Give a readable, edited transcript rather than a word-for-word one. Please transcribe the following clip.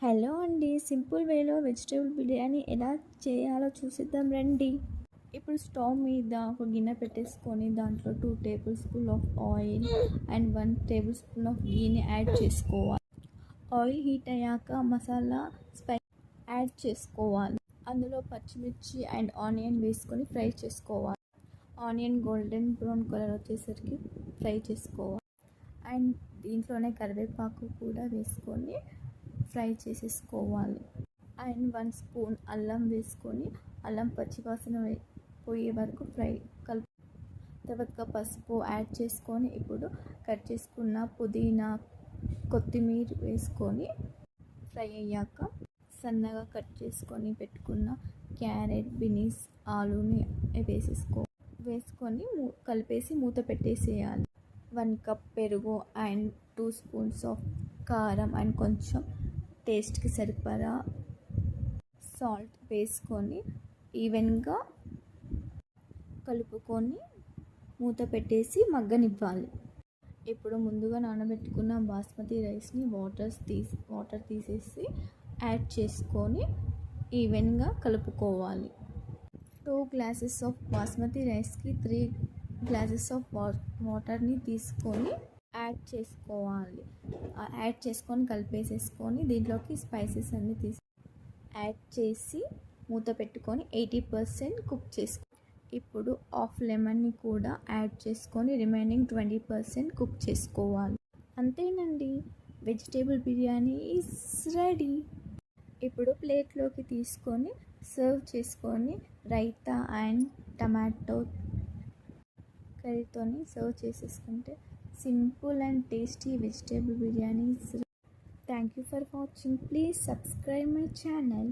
Hello అండి, simple వేలో vegetable biryani ఎలా చేయాలో చూసిద్దాం రండి. ఇప్పుడు స్టవ్ మీద ఒక గిన్నె పెట్టేసుకొని దాంట్లో 2 tablespoon of oil and 1 tablespoon of గీని యాడ్ చేసుకోవాలి. ఆయిల్ హీట్ అయ్యాక మసాలా యాడ్ చేసుకోవాలి. అందులో పచ్చిమిర్చి అండ్ ఆనియన్ వేసుకొని ఫ్రై చేసుకోవాలి. ఆనియన్ గోల్డెన్ బ్రౌన్ కలర్ వచ్చేసరికి ఫ్రై చేసుకోవాలి. అండ్ దీంట్లోనే కరివేపాకు కూడా వేసుకొని ఫ్రై చేసేసుకోవాలి. అండ్ 1 స్పూన్ అల్లం వేసుకొని అల్లం పచ్చివాసన పోయే వరకు తర్వాత పసుపు యాడ్ చేసుకొని ఇప్పుడు కట్ చేసుకున్న పుదీనా కొత్తిమీర వేసుకొని ఫ్రై అయ్యాక సన్నగా కట్ చేసుకొని పెట్టుకున్న క్యారెట్ బీన్స్ ఆలూని వేసుకొని కలిపేసి మూత పెట్టేసేయాలి. 1 కప్ పెరుగు అండ్ 2 స్పూన్స్ ఆఫ్ కారం అండ్ కొంచెం టేస్ట్కి సరిపడా సాల్ట్ వేసుకొని ఈవెన్గా కలుపుకొని మూత పెట్టేసి మగ్గనివ్వాలి. ఇప్పుడు ముందుగా నానబెట్టుకున్న బాస్మతి రైస్ని వాటర్ తీసేసి యాడ్ చేసుకొని ఈవెన్గా కలుపుకోవాలి. 2 గ్లాసెస్ ఆఫ్ బాస్మతి రైస్కి 3 గ్లాసెస్ ఆఫ్ వాటర్ని తీసుకొని యాడ్ చేసుకొని కలిపేసేసుకొని దీంట్లోకి స్పైసెస్ అన్నీ యాడ్ చేసి మూత పెట్టుకొని 80% కుక్ చేసుకో. ఇప్పుడు హాఫ్ లెమన్ని కూడా యాడ్ చేసుకొని రిమైనింగ్ 20% కుక్ చేసుకోవాలి. అంతేనండి, వెజిటేబుల్ బిర్యానీ ఈజ్ రెడీ. ఇప్పుడు ప్లేట్లోకి తీసుకొని సర్వ్ చేసుకొని రైతా అండ్ టమాటో కర్రీతోని సర్వ్ చేసేసుకుంటే simple and tasty vegetable biryani. Thank you for watching. Please subscribe my channel.